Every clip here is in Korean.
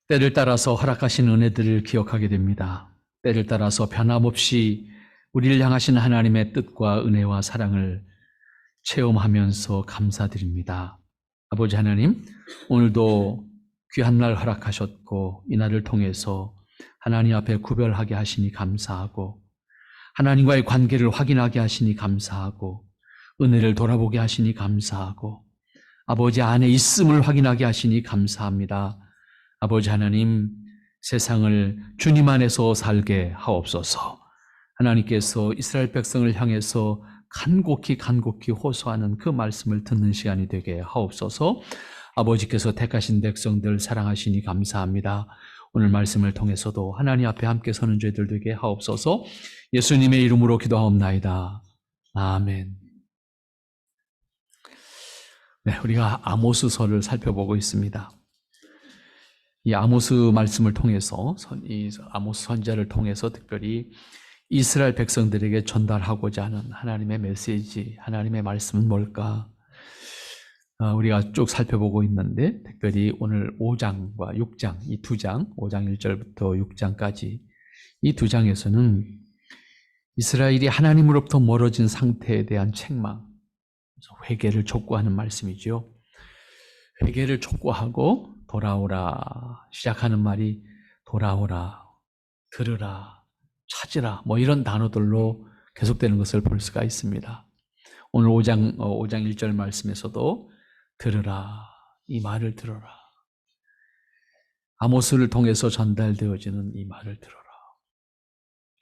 때를 따라서 허락하신 은혜들을 기억하게 됩니다. 때를 따라서 변함없이 우리를 향하신 하나님의 뜻과 은혜와 사랑을 체험하면서 감사드립니다. 아버지 하나님, 오늘도 귀한 날 허락하셨고 이 날을 통해서 하나님 앞에 구별하게 하시니 감사하고 하나님과의 관계를 확인하게 하시니 감사하고 은혜를 돌아보게 하시니 감사하고 아버지 안에 있음을 확인하게 하시니 감사합니다. 아버지 하나님, 세상을 주님 안에서 살게 하옵소서. 하나님께서 이스라엘 백성을 향해서 간곡히 호소하는 그 말씀을 듣는 시간이 되게 하옵소서. 아버지께서 택하신 백성들 사랑하시니 감사합니다. 오늘 말씀을 통해서도 하나님 앞에 함께 서는 저희들 되게 하옵소서. 예수님의 이름으로 기도하옵나이다. 아멘. 네, 우리가 아모스서를 살펴보고 있습니다. 이 아모스 말씀을 통해서, 이 아모스 선지자를 통해서 특별히 이스라엘 백성들에게 전달하고자 하는 하나님의 메시지, 하나님의 말씀은 뭘까? 우리가 쭉 살펴보고 있는데 특별히 오늘 5장과 6장, 이 두 장, 5장 1절부터 6장까지 이 두 장에서는 이스라엘이 하나님으로부터 멀어진 상태에 대한 책망, 회개를 촉구하는 말씀이죠. 회개를 촉구하고 돌아오라 시작하는 말이 돌아오라, 들으라, 찾으라 뭐 이런 단어들로 계속되는 것을 볼 수가 있습니다. 오늘 5장 1절 말씀에서도 들으라, 이 말을 들어라. 아모스를 통해서 전달되어지는 이 말을 들어라.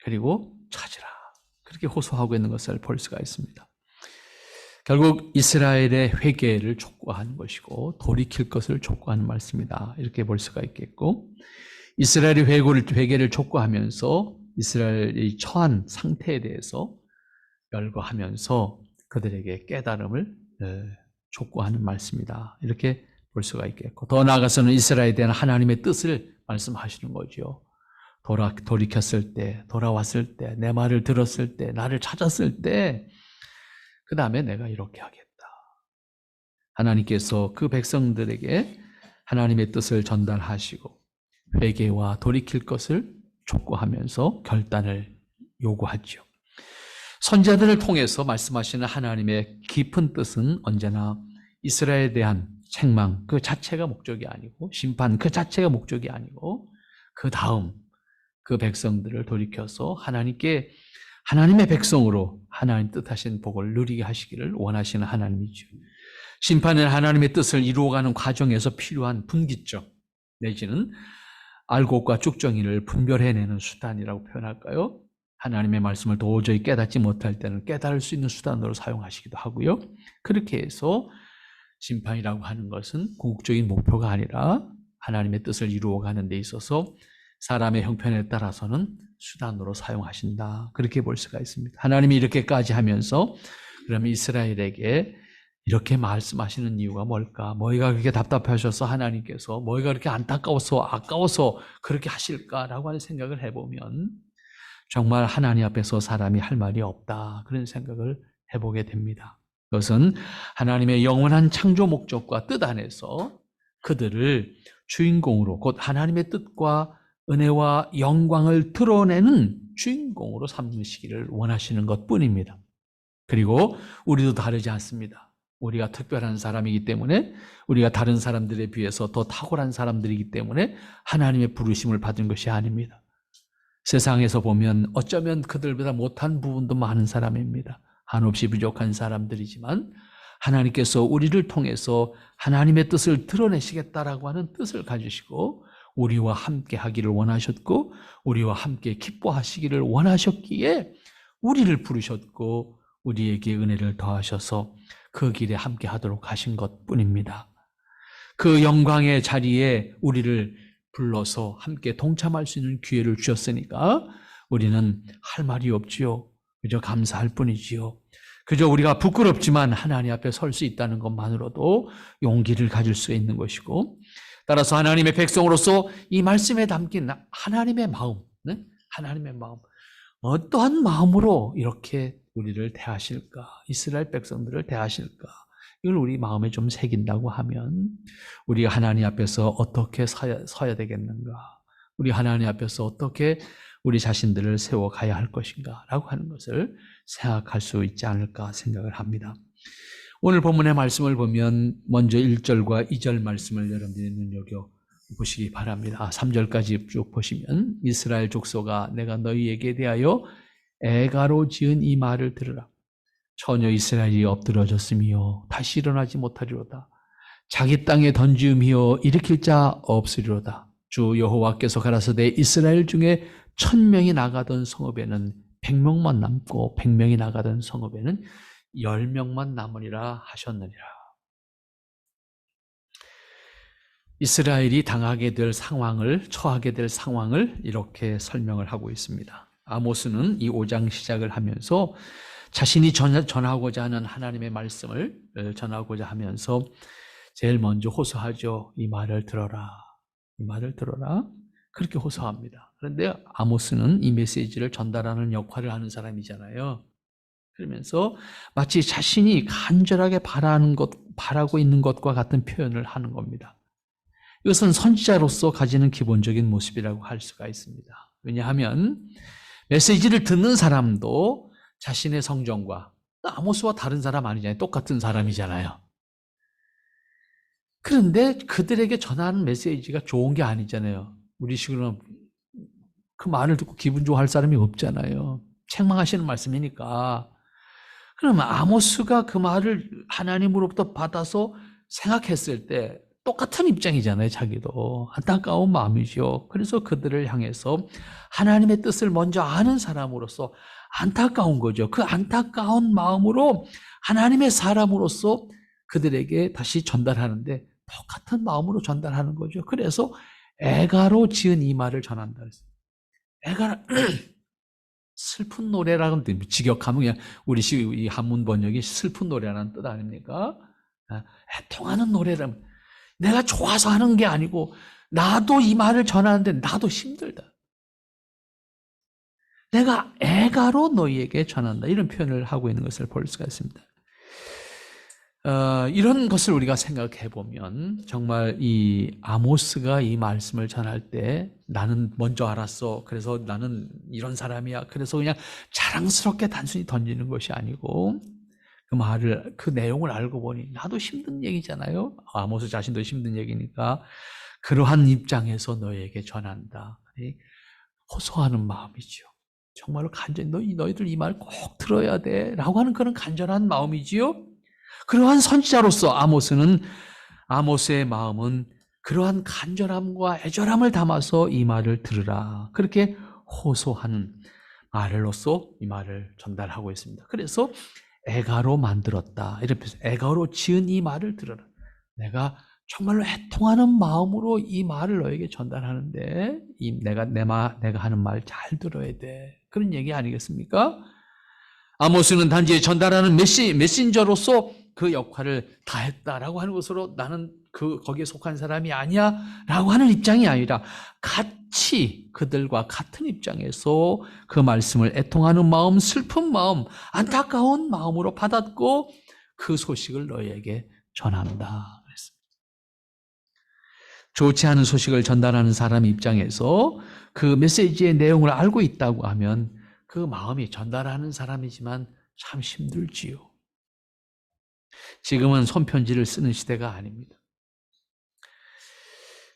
그리고 찾으라. 그렇게 호소하고 있는 것을 볼 수가 있습니다. 결국 이스라엘의 회개를 촉구하는 것이고 돌이킬 것을 촉구하는 말씀이다. 이렇게 볼 수가 있겠고 이스라엘이 회개를 촉구하면서 이스라엘이 처한 상태에 대해서 열거하면서 그들에게 깨달음을 촉구하는 말씀이다. 이렇게 볼 수가 있겠고 더 나아가서는 이스라엘에 대한 하나님의 뜻을 말씀하시는 거죠. 돌이켰을 때, 돌아왔을 때, 내 말을 들었을 때, 나를 찾았을 때 그 다음에 내가 이렇게 하겠다. 하나님께서 그 백성들에게 하나님의 뜻을 전달하시고 회개와 돌이킬 것을 촉구하면서 결단을 요구하죠. 선지자들을 통해서 말씀하시는 하나님의 깊은 뜻은 언제나 이스라엘에 대한 책망 그 자체가 목적이 아니고 심판 그 자체가 목적이 아니고 그 다음 그 백성들을 돌이켜서 하나님의 백성으로 하나님 뜻하신 복을 누리게 하시기를 원하시는 하나님이죠. 심판은 하나님의 뜻을 이루어가는 과정에서 필요한 분기점 내지는 알곡과 쭉정이를 분별해내는 수단이라고 표현할까요? 하나님의 말씀을 도저히 깨닫지 못할 때는 깨달을 수 있는 수단으로 사용하시기도 하고요. 그렇게 해서 심판이라고 하는 것은 궁극적인 목표가 아니라 하나님의 뜻을 이루어가는 데 있어서 사람의 형편에 따라서는 수단으로 사용하신다. 그렇게 볼 수가 있습니다. 하나님이 이렇게까지 하면서 그러면 이스라엘에게 이렇게 말씀하시는 이유가 뭘까? 뭐가 그렇게 답답하셔서 하나님께서 뭐가 그렇게 안타까워서 아까워서 그렇게 하실까라고 하는 생각을 해보면 정말 하나님 앞에서 사람이 할 말이 없다. 그런 생각을 해보게 됩니다. 그것은 하나님의 영원한 창조 목적과 뜻 안에서 그들을 주인공으로 곧 하나님의 뜻과 은혜와 영광을 드러내는 주인공으로 삼으시기를 원하시는 것뿐입니다. 그리고 우리도 다르지 않습니다. 우리가 특별한 사람이기 때문에 우리가 다른 사람들에 비해서 더 탁월한 사람들이기 때문에 하나님의 부르심을 받은 것이 아닙니다. 세상에서 보면 어쩌면 그들보다 못한 부분도 많은 사람입니다. 한없이 부족한 사람들이지만 하나님께서 우리를 통해서 하나님의 뜻을 드러내시겠다라고 하는 뜻을 가지시고 우리와 함께 하기를 원하셨고 우리와 함께 기뻐하시기를 원하셨기에 우리를 부르셨고 우리에게 은혜를 더하셔서 그 길에 함께 하도록 하신 것뿐입니다. 그 영광의 자리에 우리를 불러서 함께 동참할 수 있는 기회를 주셨으니까 우리는 할 말이 없지요. 그저 감사할 뿐이지요. 그저 우리가 부끄럽지만 하나님 앞에 설 수 있다는 것만으로도 용기를 가질 수 있는 것이고 따라서 하나님의 백성으로서 이 말씀에 담긴 하나님의 마음, 하나님의 마음, 어떠한 마음으로 이렇게 우리를 대하실까? 이스라엘 백성들을 대하실까? 이걸 우리 마음에 좀 새긴다고 하면 우리가 하나님 앞에서 어떻게 서야 되겠는가? 우리 하나님 앞에서 어떻게 우리 자신들을 세워가야 할 것인가? 라고 하는 것을 생각할 수 있지 않을까 생각을 합니다. 오늘 본문의 말씀을 보면 먼저 1절과 2절 말씀을 여러분들이 눈여겨 보시기 바랍니다. 3절까지 쭉 보시면 이스라엘 족속아 내가 너희에게 대하여 애가로 지은 이 말을 들으라. 처녀 이스라엘이 엎드러졌으며 다시 일어나지 못하리로다. 자기 땅에 던지음이여 일으킬 자 없으리로다. 주 여호와께서 가라사대 이스라엘 중에 1000명이 나가던 성읍에는 100명만 남고 100명이 나가던 성읍에는 10명만 남으리라 하셨느니라. 이스라엘이 당하게 될 상황을, 처하게 될 상황을 이렇게 설명을 하고 있습니다. 아모스는 이 5장 시작을 하면서 자신이 전하고자 하는 하나님의 말씀을 전하고자 하면서 제일 먼저 호소하죠. 이 말을 들어라. 이 말을 들어라. 그렇게 호소합니다. 그런데 아모스는 이 메시지를 전달하는 역할을 하는 사람이잖아요. 그러면서 마치 자신이 간절하게 바라고 있는 것과 같은 표현을 하는 겁니다. 이것은 선지자로서 가지는 기본적인 모습이라고 할 수가 있습니다. 왜냐하면 메시지를 듣는 사람도 자신의 성정과 아모스와 다른 사람 아니잖아요. 똑같은 사람이잖아요. 그런데 그들에게 전하는 메시지가 좋은 게 아니잖아요. 우리식으로는 그 말을 듣고 기분 좋아할 사람이 없잖아요. 책망하시는 말씀이니까. 그러면 아모스가 그 말을 하나님으로부터 받아서 생각했을 때 똑같은 입장이잖아요. 자기도 안타까운 마음이죠. 그래서 그들을 향해서 하나님의 뜻을 먼저 아는 사람으로서 안타까운 거죠. 그 안타까운 마음으로 하나님의 사람으로서 그들에게 다시 전달하는데 똑같은 마음으로 전달하는 거죠. 그래서 애가로 지은 이 말을 전한다 했어요. 애가 슬픈 노래라는 뜻, 직역하면 그냥 우리식 이 한문 번역이 슬픈 노래라는 뜻 아닙니까? 애통하는 노래라면 내가 좋아서 하는 게 아니고 나도 이 말을 전하는데 나도 힘들다. 내가 애가로 너희에게 전한다. 이런 표현을 하고 있는 것을 볼 수가 있습니다. 이런 것을 우리가 생각해 보면 정말 이 아모스가 이 말씀을 전할 때 나는 먼저 알았어. 그래서 나는 이런 사람이야. 그래서 그냥 자랑스럽게 단순히 던지는 것이 아니고 그 내용을 알고 보니 나도 힘든 얘기잖아요. 아모스 자신도 힘든 얘기니까 그러한 입장에서 너에게 전한다. 호소하는 마음이죠. 정말로 간절히 너희들 이 말 꼭 들어야 돼 라고 하는 그런 간절한 마음이지요. 그러한 선지자로서 아모스의 마음은 그러한 간절함과 애절함을 담아서 이 말을 들으라. 그렇게 호소하는 말로서 이 말을 전달하고 있습니다. 그래서 애가로 만들었다. 이렇게 해서 애가로 지은 이 말을 들어라. 내가 정말로 애통하는 마음으로 이 말을 너에게 전달하는데 내가 하는 말 잘 들어야 돼. 그런 얘기 아니겠습니까? 아모스는 단지 전달하는 메신저로서 그 역할을 다했다라고 하는 것으로 나는 거기에 속한 사람이 아니야 라고 하는 입장이 아니라 같이 그들과 같은 입장에서 그 말씀을 애통하는 마음, 슬픈 마음, 안타까운 마음으로 받았고 그 소식을 너희에게 전한다. 좋지 않은 소식을 전달하는 사람 입장에서 그 메시지의 내용을 알고 있다고 하면 그 마음이 전달하는 사람이지만 참 힘들지요. 지금은 손편지를 쓰는 시대가 아닙니다.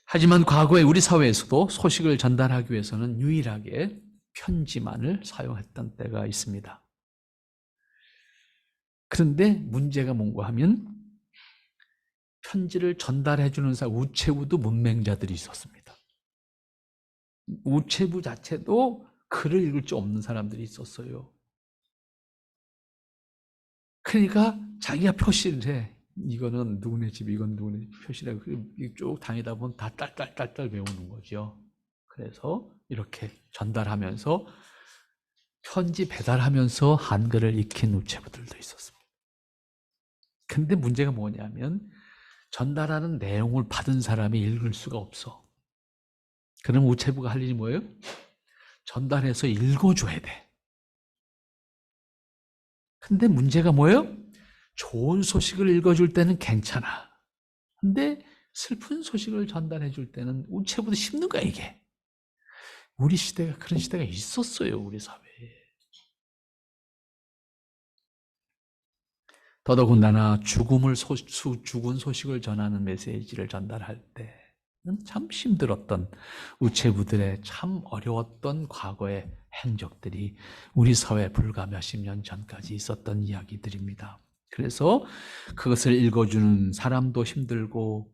하지만 과거에 우리 사회에서도 소식을 전달하기 위해서는 유일하게 편지만을 사용했던 때가 있습니다. 그런데 문제가 뭔가 하면 편지를 전달해 주는 사람, 우체부도 문맹자들이 있었습니다. 우체부 자체도 글을 읽을 줄 없는 사람들이 있었어요. 그러니까 자기가 표시를 해. 이거는 누구네 집, 이건 누구네 집 표시를 하고 쭉 다니다 보면 다 딸딸딸딸 외우는 거죠. 그래서 이렇게 전달하면서 편지 배달하면서 한글을 익힌 우체부들도 있었습니다. 근데 문제가 뭐냐면 전달하는 내용을 받은 사람이 읽을 수가 없어. 그럼 우체부가 할 일이 뭐예요? 전달해서 읽어줘야 돼. 근데 문제가 뭐예요? 좋은 소식을 읽어줄 때는 괜찮아. 근데 슬픈 소식을 전달해 줄 때는 우체부도 힘든 거야, 이게. 우리 시대가 그런 시대가 있었어요, 우리 사회에. 더더군다나 죽은 소식을 전하는 메시지를 전달할 때는 참 힘들었던 우체부들의 참 어려웠던 과거의 행적들이 우리 사회에 불과 몇십 년 전까지 있었던 이야기들입니다. 그래서 그것을 읽어주는 사람도 힘들고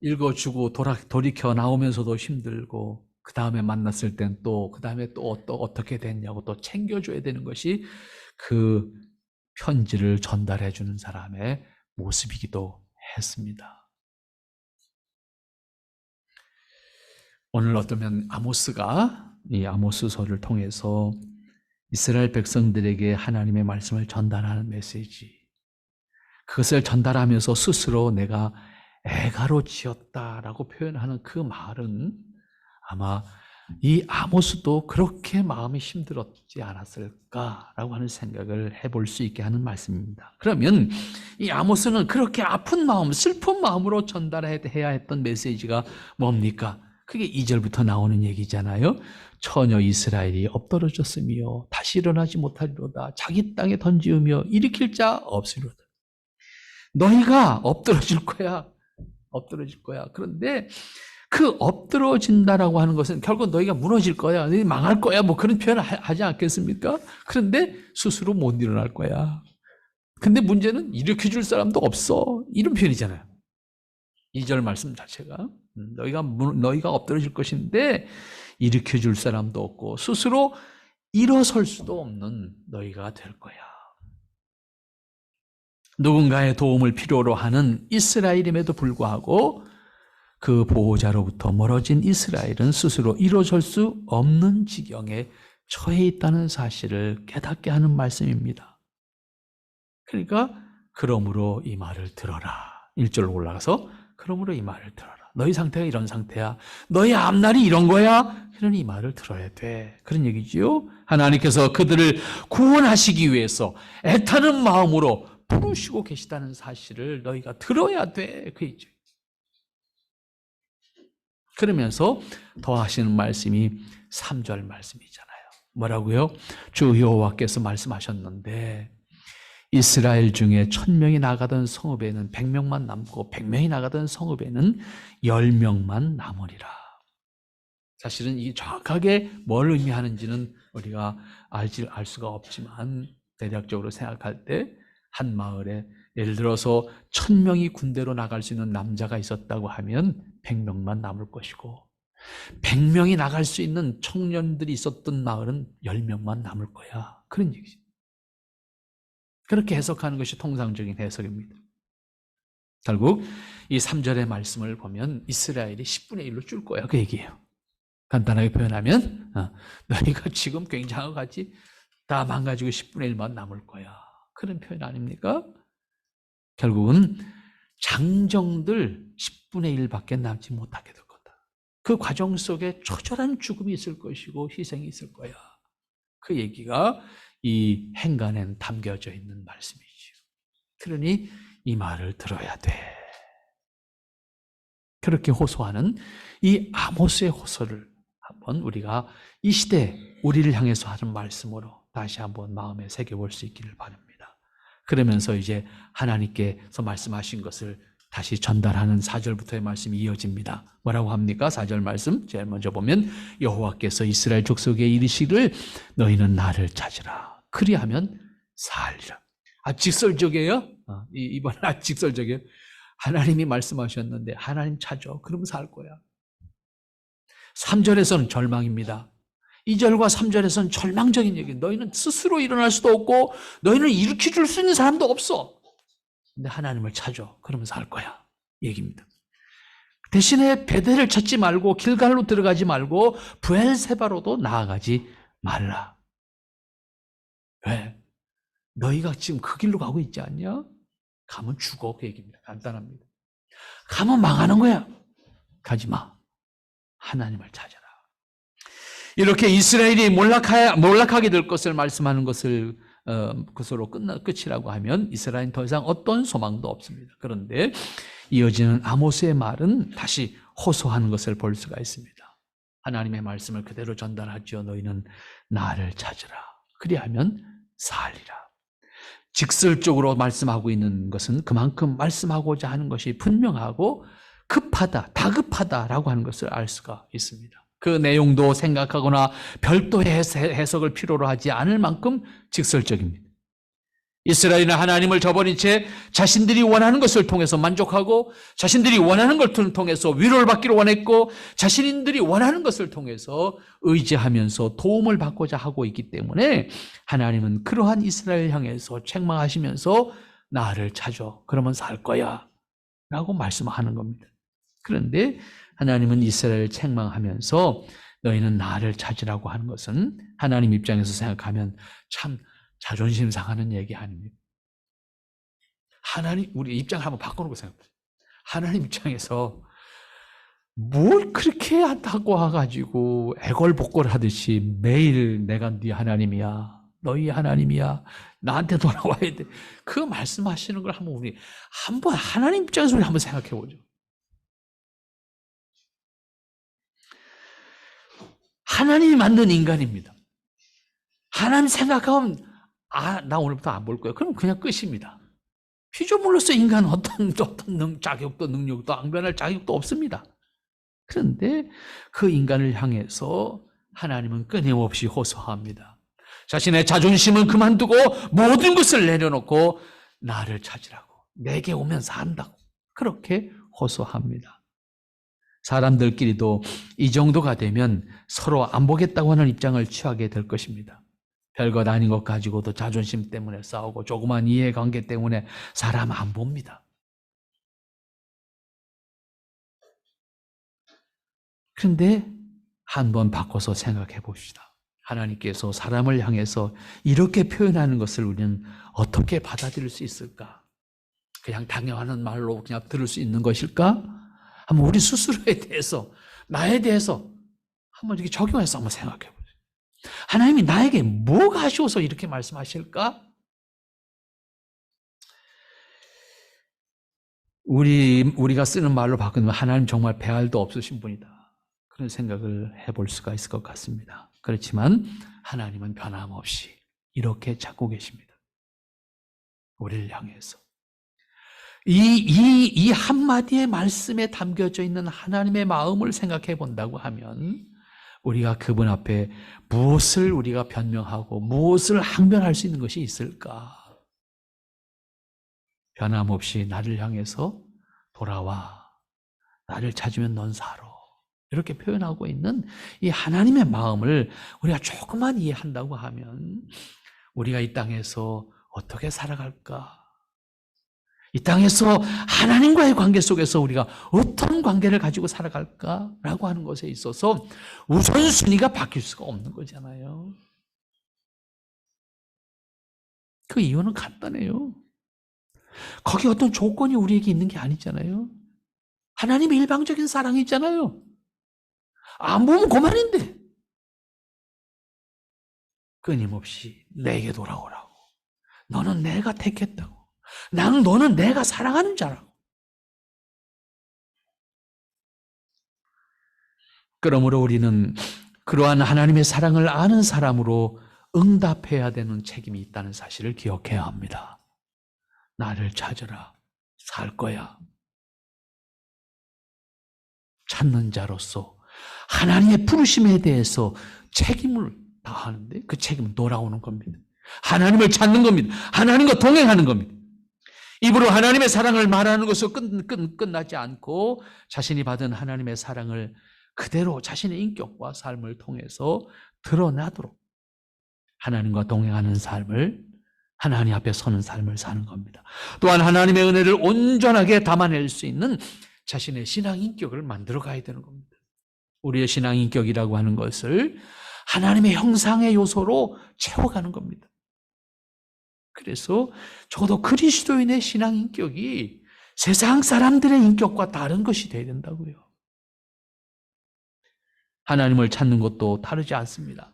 읽어주고 돌이켜 나오면서도 힘들고 그 다음에 만났을 땐 또 그 다음에 또 어떻게 됐냐고 또 챙겨줘야 되는 것이 그 편지를 전달해 주는 사람의 모습이기도 했습니다. 오늘 어쩌면 아모스가 이 아모스서를 통해서 이스라엘 백성들에게 하나님의 말씀을 전달하는 메시지, 그것을 전달하면서 스스로 내가 애가로 지었다라고 표현하는 그 말은 아마 이 아모스도 그렇게 마음이 힘들었지 않았을까라고 하는 생각을 해볼 수 있게 하는 말씀입니다. 그러면 이 아모스는 그렇게 아픈 마음, 슬픈 마음으로 전달해야 했던 메시지가 뭡니까? 그게 2절부터 나오는 얘기잖아요. 처녀 이스라엘이 엎드러졌으며 다시 일어나지 못하리로다. 자기 땅에 던지우며 일으킬 자 없으리로다. 너희가 엎드러질 거야. 엎드러질 거야. 그런데 그 엎드러진다라고 하는 것은 결국 너희가 무너질 거야, 너희 망할 거야, 뭐 그런 표현을 하지 않겠습니까? 그런데 스스로 못 일어날 거야. 근데 문제는 일으켜줄 사람도 없어. 이런 표현이잖아요. 2절 말씀 자체가 너희가 엎드러질 것인데 일으켜줄 사람도 없고 스스로 일어설 수도 없는 너희가 될 거야. 누군가의 도움을 필요로 하는 이스라엘임에도 불구하고 그 보호자로부터 멀어진 이스라엘은 스스로 일어설 수 없는 지경에 처해 있다는 사실을 깨닫게 하는 말씀입니다. 그러니까 그러므로 이 말을 들어라. 1절로 올라가서 그러므로 이 말을 들어라. 너희 상태가 이런 상태야. 너희 앞날이 이런 거야. 그러니 이 말을 들어야 돼. 그런 얘기지요. 하나님께서 그들을 구원하시기 위해서 애타는 마음으로 부르시고 계시다는 사실을 너희가 들어야 돼. 그 얘기죠. 그러면서 더 하시는 말씀이 3절 말씀이잖아요. 뭐라고요? 주 여호와께서 말씀하셨는데 이스라엘 중에 1000명이 나가던 성읍에는 100명만 남고 100명이 나가던 성읍에는 10명만 남으리라. 사실은 이 정확하게 뭘 의미하는지는 우리가 알 수가 없지만 대략적으로 생각할 때 한 마을에 예를 들어서 1000명이 군대로 나갈 수 있는 남자가 있었다고 하면 100명만 남을 것이고 100명이 나갈 수 있는 청년들이 있었던 마을은 10명만 남을 거야. 그런 얘기죠. 그렇게 해석하는 것이 통상적인 해석입니다. 결국 이 3절의 말씀을 보면 이스라엘이 10분의 1로 줄 거야. 그 얘기예요. 간단하게 표현하면 너희가 지금 굉장한 것 같이 다 망가지고 10분의 1만 남을 거야. 그런 표현 아닙니까? 결국은 장정들 10분의 1밖에 남지 못하게 될 거다. 그 과정 속에 처절한 죽음이 있을 것이고 희생이 있을 거야. 그 얘기가 이 행간에 담겨져 있는 말씀이죠. 그러니 이 말을 들어야 돼. 그렇게 호소하는 이 아모스의 호소를 한번 우리가 이 시대 우리를 향해서 하는 말씀으로 다시 한번 마음에 새겨볼 수 있기를 바랍니다. 그러면서 이제 하나님께서 말씀하신 것을 다시 전달하는 4절부터의 말씀이 이어집니다. 뭐라고 합니까? 4절 말씀 제일 먼저 보면 여호와께서 이스라엘 족속에 이르시기를 너희는 나를 찾으라. 그리하면 살리라. 직설적이에요? 이번엔 직설적이에요. 하나님이 말씀하셨는데 하나님 찾아. 그러면 살 거야. 3절에서는 절망입니다. 2절과 3절에서는 절망적인 얘기. 너희는 스스로 일어날 수도 없고 너희는 일으켜줄 수 있는 사람도 없어. 근데 하나님을 찾아. 그러면서 할 거야. 얘기입니다. 대신에 베델을 찾지 말고 길갈로 들어가지 말고 브엘세바로도 나아가지 말라. 왜? 너희가 지금 그 길로 가고 있지 않냐? 가면 죽어. 그 얘기입니다. 간단합니다. 가면 망하는 거야. 가지 마. 하나님을 찾아라. 이렇게 이스라엘이 몰락하게 될 것을 말씀하는 것을 그것으로 끝이라고 하면 이스라엘은 더 이상 어떤 소망도 없습니다. 그런데 이어지는 아모스의 말은 다시 호소하는 것을 볼 수가 있습니다. 하나님의 말씀을 그대로 전달하지요. 너희는 나를 찾으라. 그리하면 살리라. 직설적으로 말씀하고 있는 것은 그만큼 말씀하고자 하는 것이 분명하고 급하다, 다급하다라고 하는 것을 알 수가 있습니다. 그 내용도 생각하거나 별도의 해석을 필요로 하지 않을 만큼 직설적입니다. 이스라엘은 하나님을 저버린 채 자신들이 원하는 것을 통해서 만족하고 자신들이 원하는 것을 통해서 위로를 받기를 원했고 자신들이 원하는 것을 통해서 의지하면서 도움을 받고자 하고 있기 때문에 하나님은 그러한 이스라엘 향해서 책망하시면서 나를 찾아 그러면 살 거야 라고 말씀하는 겁니다. 그런데 하나님은 이스라엘을 책망하면서 너희는 나를 찾으라고 하는 것은 하나님 입장에서 생각하면 참 자존심 상하는 얘기 아닙니까? 하나님, 우리 입장을 한번 바꿔놓고 생각해보세요. 하나님 입장에서 뭘 그렇게 한다고 와가지고 애걸복걸 하듯이 매일 내가 네 하나님이야, 너희 하나님이야, 나한테 돌아와야 돼. 그 말씀하시는 걸 한번 우리 한번 하나님 입장에서 우리 한번 생각해보죠. 하나님이 만든 인간입니다. 하나님 생각하면 나 오늘부터 안 볼 거야. 그럼 그냥 끝입니다. 피조물로서 인간은 어떤 자격도 능력도 앙변할 자격도 없습니다. 그런데 그 인간을 향해서 하나님은 끊임없이 호소합니다. 자신의 자존심은 그만두고 모든 것을 내려놓고 나를 찾으라고, 내게 오면 산다고 그렇게 호소합니다. 사람들끼리도 이 정도가 되면 서로 안 보겠다고 하는 입장을 취하게 될 것입니다. 별것 아닌 것 가지고도 자존심 때문에 싸우고 조그만 이해관계 때문에 사람 안 봅니다. 그런데 한번 바꿔서 생각해 봅시다. 하나님께서 사람을 향해서 이렇게 표현하는 것을 우리는 어떻게 받아들일 수 있을까? 그냥 당연한 말로 그냥 들을 수 있는 것일까? 한번 우리 스스로에 대해서, 나에 대해서 한번 이렇게 적용해서 한번 생각해 보세요. 하나님이 나에게 뭐가 아쉬워서 이렇게 말씀하실까? 우리가 쓰는 말로 바꾸면 하나님 정말 배알도 없으신 분이다. 그런 생각을 해볼 수가 있을 것 같습니다. 그렇지만 하나님은 변함없이 이렇게 찾고 계십니다. 우리를 향해서. 이 한마디의 말씀에 담겨져 있는 하나님의 마음을 생각해 본다고 하면 우리가 그분 앞에 무엇을 우리가 변명하고 무엇을 항변할 수 있는 것이 있을까? 변함없이 나를 향해서 돌아와. 나를 찾으면 넌 살아. 이렇게 표현하고 있는 이 하나님의 마음을 우리가 조금만 이해한다고 하면 우리가 이 땅에서 어떻게 살아갈까? 이 땅에서 하나님과의 관계 속에서 우리가 어떤 관계를 가지고 살아갈까라고 하는 것에 있어서 우선순위가 바뀔 수가 없는 거잖아요. 그 이유는 간단해요. 거기 어떤 조건이 우리에게 있는 게 아니잖아요. 하나님의 일방적인 사랑이 있잖아요. 안 보면 그만인데 끊임없이 내게 돌아오라고. 너는 내가 택했다고. 너는 내가 사랑하는 자라고. 그러므로 우리는 그러한 하나님의 사랑을 아는 사람으로 응답해야 되는 책임이 있다는 사실을 기억해야 합니다. 나를 찾으라. 살 거야. 찾는 자로서 하나님의 부르심에 대해서 책임을 다하는데 그 책임은 돌아오는 겁니다. 하나님을 찾는 겁니다. 하나님과 동행하는 겁니다. 입으로 하나님의 사랑을 말하는 것으로 끝나지 않고 자신이 받은 하나님의 사랑을 그대로 자신의 인격과 삶을 통해서 드러나도록 하나님과 동행하는 삶을, 하나님 앞에 서는 삶을 사는 겁니다. 또한 하나님의 은혜를 온전하게 담아낼 수 있는 자신의 신앙 인격을 만들어 가야 되는 겁니다. 우리의 신앙 인격이라고 하는 것을 하나님의 형상의 요소로 채워가는 겁니다. 그래서 적어도 그리스도인의 신앙 인격이 세상 사람들의 인격과 다른 것이 되어야 된다고요. 하나님을 찾는 것도 다르지 않습니다.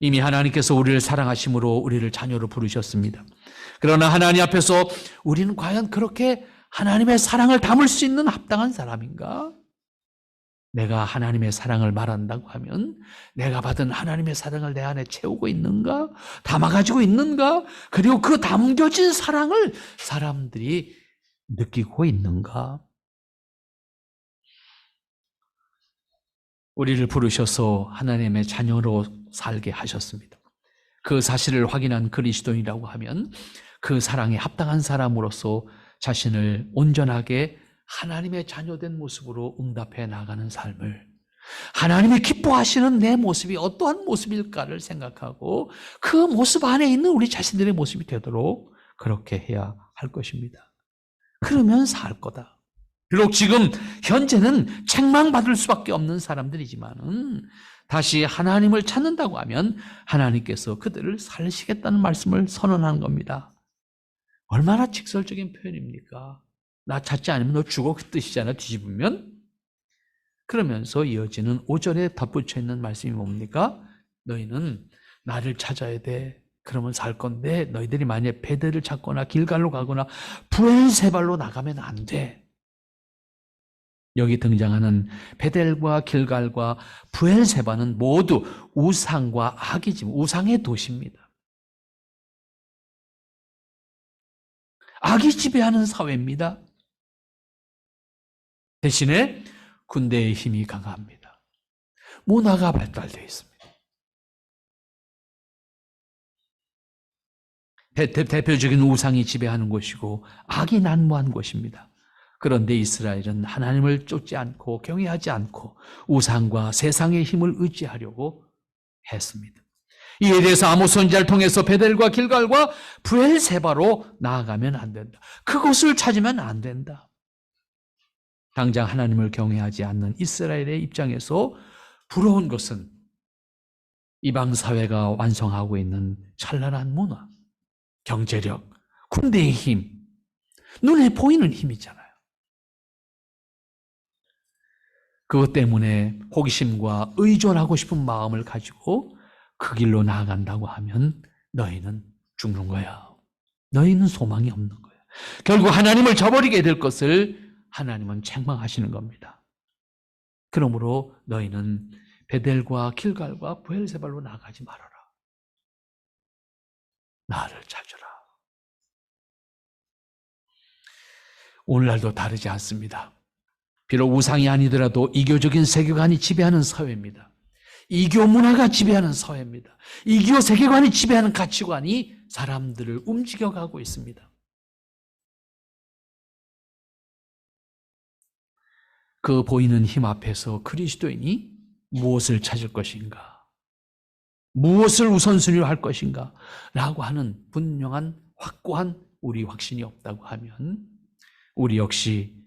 이미 하나님께서 우리를 사랑하심으로 우리를 자녀로 부르셨습니다. 그러나 하나님 앞에서 우리는 과연 그렇게 하나님의 사랑을 담을 수 있는 합당한 사람인가? 내가 하나님의 사랑을 말한다고 하면 내가 받은 하나님의 사랑을 내 안에 채우고 있는가? 담아가지고 있는가? 그리고 그 담겨진 사랑을 사람들이 느끼고 있는가? 우리를 부르셔서 하나님의 자녀로 살게 하셨습니다. 그 사실을 확인한 그리스도인이라고 하면 그 사랑에 합당한 사람으로서 자신을 온전하게 하나님의 자녀된 모습으로 응답해 나가는 삶을, 하나님이 기뻐하시는 내 모습이 어떠한 모습일까를 생각하고 그 모습 안에 있는 우리 자신들의 모습이 되도록 그렇게 해야 할 것입니다. 그러면 살 거다. 비록 지금 현재는 책망받을 수밖에 없는 사람들이지만은 다시 하나님을 찾는다고 하면 하나님께서 그들을 살리시겠다는 말씀을 선언하는 겁니다. 얼마나 직설적인 표현입니까? 나 찾지 않으면 너 죽어, 그 뜻이잖아, 뒤집으면. 그러면서 이어지는 5절에 덧붙여 있는 말씀이 뭡니까? 너희는 나를 찾아야 돼. 그러면 살 건데 너희들이 만약에 베델을 찾거나 길갈로 가거나 브엘세발로 나가면 안 돼. 여기 등장하는 베델과 길갈과 브엘세바는 모두 우상과 악이지, 우상의 도시입니다. 악이 지배하는 사회입니다. 대신에 군대의 힘이 강합니다. 문화가 발달되어 있습니다. 대표적인 우상이 지배하는 곳이고 악이 난무한 곳입니다. 그런데 이스라엘은 하나님을 쫓지 않고 경외하지 않고 우상과 세상의 힘을 의지하려고 했습니다. 이에 대해서 아모스 선지자를 통해서 베델과 길갈과 브엘세바로 나아가면 안 된다. 그곳을 찾으면 안 된다. 당장 하나님을 경외하지 않는 이스라엘의 입장에서 부러운 것은 이방 사회가 완성하고 있는 찬란한 문화, 경제력, 군대의 힘, 눈에 보이는 힘이잖아요. 그것 때문에 호기심과 의존하고 싶은 마음을 가지고 그 길로 나아간다고 하면 너희는 죽는 거야. 너희는 소망이 없는 거야. 결국 하나님을 저버리게 될 것을 하나님은 책망하시는 겁니다. 그러므로 너희는 베델과 길갈과 브엘세발로 나가지 말아라. 나를 찾으라. 오늘날도 다르지 않습니다. 비록 우상이 아니더라도 이교적인 세계관이 지배하는 사회입니다. 이교 문화가 지배하는 사회입니다. 이교 세계관이 지배하는 가치관이 사람들을 움직여가고 있습니다. 그 보이는 힘 앞에서 그리스도인이 무엇을 찾을 것인가? 무엇을 우선순위로 할 것인가? 라고 하는 분명한 확고한 우리 확신이 없다고 하면 우리 역시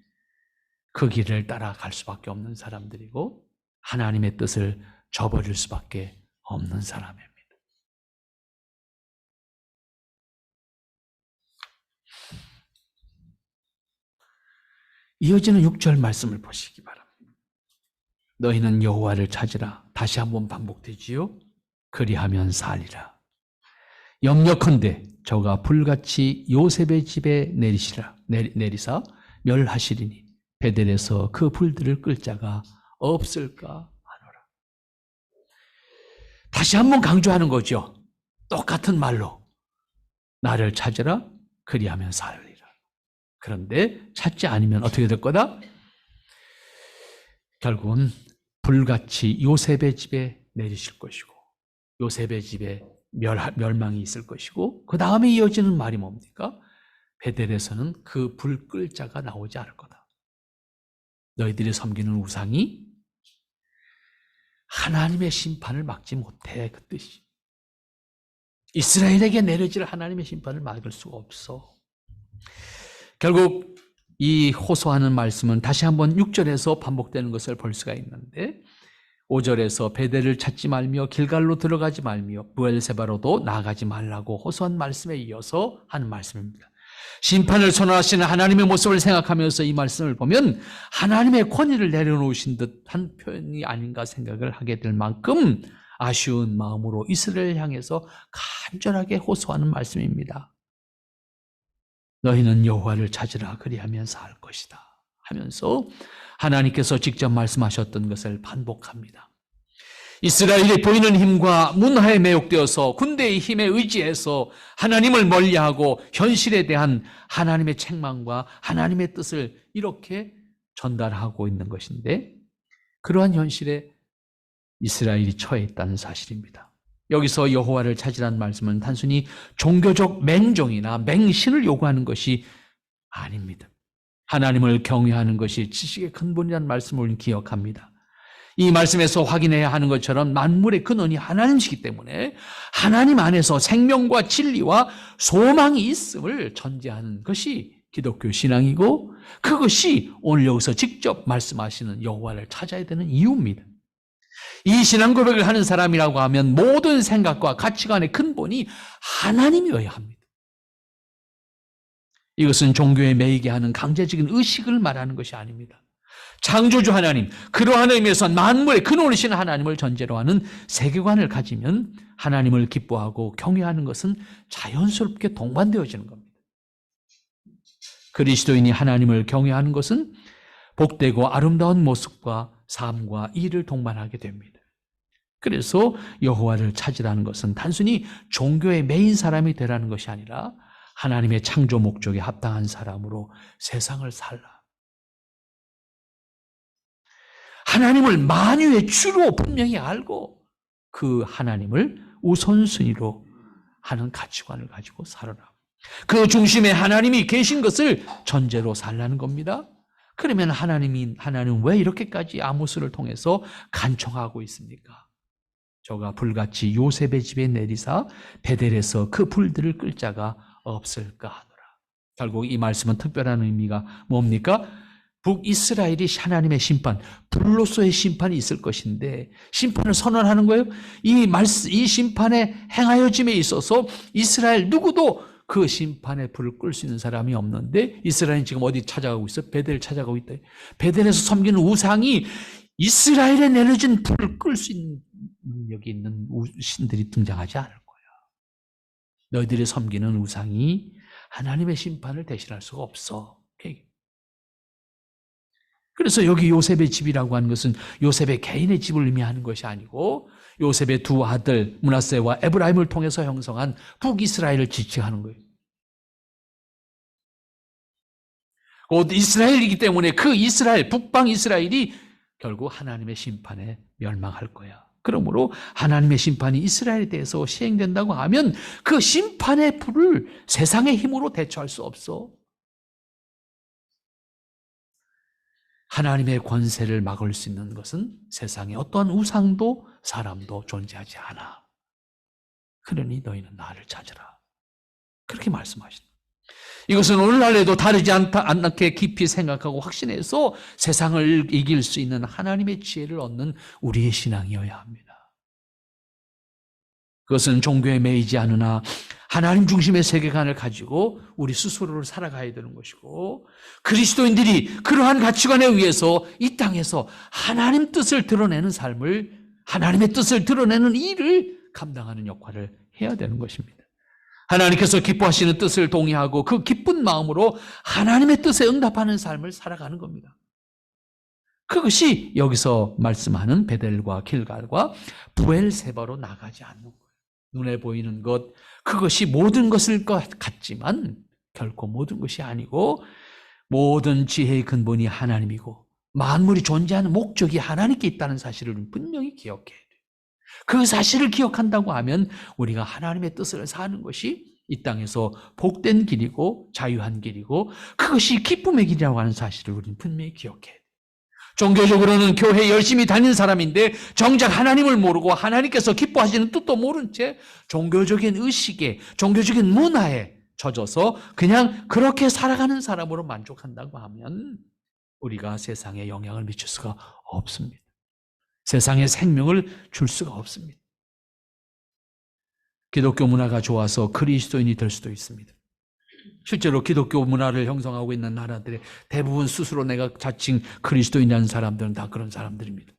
그 길을 따라갈 수밖에 없는 사람들이고 하나님의 뜻을 저버릴 수밖에 없는 사람입니다. 이어지는 6절 말씀을 보시기 바랍니다. 너희는 여호와를 찾으라. 다시 한번 반복되지요. 그리하면 살리라. 염려컨대 저가 불같이 요셉의 집에 내리사 멸하시리니 베델에서 그 불들을 끌 자가 없을까 하노라. 다시 한번 강조하는 거죠. 똑같은 말로 나를 찾으라. 그리하면 살리라. 그런데 찾지 않으면 어떻게 될 거다? 결국은 불같이 요셉의 집에 내리실 것이고 요셉의 집에 멸망이 있을 것이고 그 다음에 이어지는 말이 뭡니까? 베델에서는 그 불 끌 자가 나오지 않을 거다. 너희들이 섬기는 우상이 하나님의 심판을 막지 못해, 그 뜻이. 이스라엘에게 내려질 하나님의 심판을 막을 수가 없어. 결국 이 호소하는 말씀은 다시 한번 6절에서 반복되는 것을 볼 수가 있는데 5절에서 베델을 찾지 말며 길갈로 들어가지 말며 브엘세바로도 나아가지 말라고 호소한 말씀에 이어서 하는 말씀입니다. 심판을 선언하시는 하나님의 모습을 생각하면서 이 말씀을 보면 하나님의 권위를 내려놓으신 듯한 표현이 아닌가 생각을 하게 될 만큼 아쉬운 마음으로 이스라엘을 향해서 간절하게 호소하는 말씀입니다. 너희는 여호와를 찾으라 그리하면 살 것이다 하면서 하나님께서 직접 말씀하셨던 것을 반복합니다. 이스라엘이 보이는 힘과 문화에 매혹되어서 군대의 힘에 의지해서 하나님을 멀리하고 현실에 대한 하나님의 책망과 하나님의 뜻을 이렇게 전달하고 있는 것인데, 그러한 현실에 이스라엘이 처해 있다는 사실입니다. 여기서 여호와를 찾으라는 말씀은 단순히 종교적 맹종이나 맹신을 요구하는 것이 아닙니다. 하나님을 경외하는 것이 지식의 근본이라는 말씀을 우리는 기억합니다. 이 말씀에서 확인해야 하는 것처럼 만물의 근원이 하나님이시기 때문에 하나님 안에서 생명과 진리와 소망이 있음을 전제하는 것이 기독교 신앙이고, 그것이 오늘 여기서 직접 말씀하시는 여호와를 찾아야 되는 이유입니다. 이 신앙 고백을 하는 사람이라고 하면 모든 생각과 가치관의 근본이 하나님이어야 합니다. 이것은 종교에 매이게 하는 강제적인 의식을 말하는 것이 아닙니다. 창조주 하나님, 그러한 의미에서 만물의 근원이신 하나님을 전제로 하는 세계관을 가지면 하나님을 기뻐하고 경외하는 것은 자연스럽게 동반되어지는 겁니다. 그리스도인이 하나님을 경외하는 것은 복되고 아름다운 모습과 삶과 일을 동반하게 됩니다. 그래서 여호와를 찾으라는 것은 단순히 종교의 메인 사람이 되라는 것이 아니라 하나님의 창조 목적에 합당한 사람으로 세상을 살라. 하나님을 만유의 주로 분명히 알고 그 하나님을 우선순위로 하는 가치관을 가지고 살아라. 그 중심에 하나님이 계신 것을 전제로 살라는 겁니다. 그러면 하나님은 왜 이렇게까지 아모스를 통해서 간청하고 있습니까? 저가 불같이 요셉의 집에 내리사 베델에서 그 불들을 끌 자가 없을까 하노라. 결국 이 말씀은 특별한 의미가 뭡니까? 북이스라엘이 하나님의 심판, 불로서의 심판이 있을 것인데 심판을 선언하는 거예요. 이 심판의 행하여짐에 있어서 이스라엘 누구도 그 심판에 불을 끌 수 있는 사람이 없는데, 이스라엘은 지금 어디 찾아가고 있어? 베델을 찾아가고 있다. 베델에서 섬기는 우상이 이스라엘에 내려진 불을 끌 수 있는 능력이 있는 신들이 등장하지 않을 거야. 너희들이 섬기는 우상이 하나님의 심판을 대신할 수가 없어. 그래서 여기 요셉의 집이라고 하는 것은 요셉의 개인의 집을 의미하는 것이 아니고 요셉의 두 아들 므낫세와 에브라임을 통해서 형성한 북이스라엘을 지칭하는 거예요. 곧 이스라엘이기 때문에 그 이스라엘, 북방 이스라엘이 결국 하나님의 심판에 멸망할 거야. 그러므로 하나님의 심판이 이스라엘에 대해서 시행된다고 하면 그 심판의 불을 세상의 힘으로 대처할 수 없어. 하나님의 권세를 막을 수 있는 것은 세상에 어떠한 우상도 사람도 존재하지 않아. 그러니 너희는 나를 찾으라. 그렇게 말씀하십니다. 이것은 오늘날에도 다르지 않게 깊이 생각하고 확신해서 세상을 이길 수 있는 하나님의 지혜를 얻는 우리의 신앙이어야 합니다. 그것은 종교에 매이지 않으나 하나님 중심의 세계관을 가지고 우리 스스로를 살아가야 되는 것이고, 그리스도인들이 그러한 가치관에 의해서 이 땅에서 하나님 뜻을 드러내는 삶을, 하나님의 뜻을 드러내는 일을 감당하는 역할을 해야 되는 것입니다. 하나님께서 기뻐하시는 뜻을 동의하고 그 기쁜 마음으로 하나님의 뜻에 응답하는 삶을 살아가는 겁니다. 그것이 여기서 말씀하는 베델과 길갈과 부엘세바로 나가지 않는 거예요. 눈에 보이는 것, 그것이 모든 것일 것 같지만 결코 모든 것이 아니고, 모든 지혜의 근본이 하나님이고 만물이 존재하는 목적이 하나님께 있다는 사실을 분명히 기억해야 돼요. 그 사실을 기억한다고 하면 우리가 하나님의 뜻을 사는 것이 이 땅에서 복된 길이고 자유한 길이고 그것이 기쁨의 길이라고 하는 사실을 우리는 분명히 기억해야 돼요. 종교적으로는 교회 열심히 다니는 사람인데 정작 하나님을 모르고 하나님께서 기뻐하시는 뜻도 모른 채 종교적인 의식에, 종교적인 문화에 젖어서 그냥 그렇게 살아가는 사람으로 만족한다고 하면 우리가 세상에 영향을 미칠 수가 없습니다. 세상에 생명을 줄 수가 없습니다. 기독교 문화가 좋아서 그리스도인이 될 수도 있습니다. 실제로 기독교 문화를 형성하고 있는 나라들의 대부분 스스로 내가 자칭 그리스도인이라는 사람들은 다 그런 사람들입니다.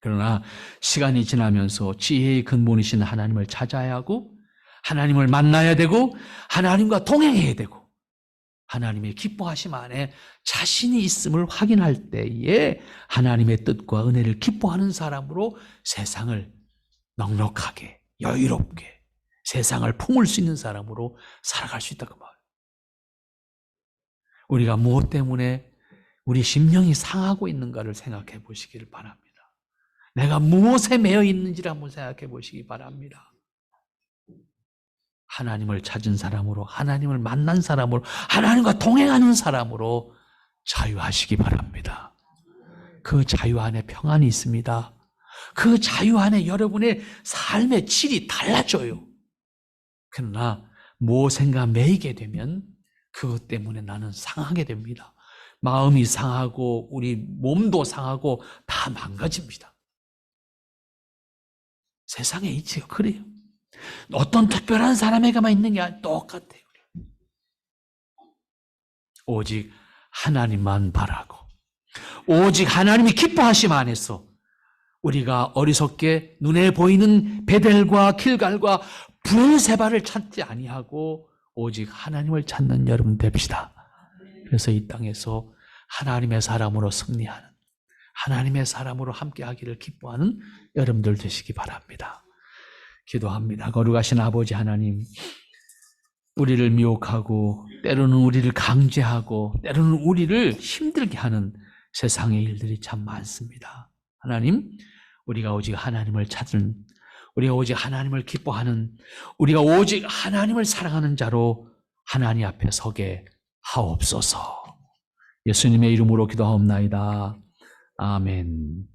그러나 시간이 지나면서 지혜의 근본이신 하나님을 찾아야 하고 하나님을 만나야 되고 하나님과 동행해야 되고 하나님의 기뻐하심 안에 자신이 있음을 확인할 때에 하나님의 뜻과 은혜를 기뻐하는 사람으로 세상을 넉넉하게 여유롭게 세상을 품을 수 있는 사람으로 살아갈 수 있다 그 말. 우리가 무엇 때문에 우리 심령이 상하고 있는가를 생각해 보시기를 바랍니다. 내가 무엇에 매여 있는지를 한번 생각해 보시기 바랍니다. 하나님을 찾은 사람으로, 하나님을 만난 사람으로, 하나님과 동행하는 사람으로 자유하시기 바랍니다. 그 자유 안에 평안이 있습니다. 그 자유 안에 여러분의 삶의 질이 달라져요. 그러나 무엇인가 매이게 되면 그것 때문에 나는 상하게 됩니다. 마음이 상하고 우리 몸도 상하고 다 망가집니다. 세상의 이치가 그래요. 어떤 특별한 사람에게만 있는 게 아니라 똑같아요. 오직 하나님만 바라고 오직 하나님이 기뻐하심 안에서 우리가 어리석게 눈에 보이는 베델과 길갈과 브엘세바를 찾지 아니하고 오직 하나님을 찾는 여러분 됩시다. 그래서 이 땅에서 하나님의 사람으로 승리하는 하나님의 사람으로 함께하기를 기뻐하는 여러분들 되시기 바랍니다. 기도합니다. 거룩하신 아버지 하나님, 우리를 미혹하고 때로는 우리를 강제하고 때로는 우리를 힘들게 하는 세상의 일들이 참 많습니다. 하나님, 우리가 오직 하나님을 찾는, 우리가 오직 하나님을 기뻐하는, 우리가 오직 하나님을 사랑하는 자로 하나님 앞에 서게 하옵소서. 예수님의 이름으로 기도하옵나이다. 아멘.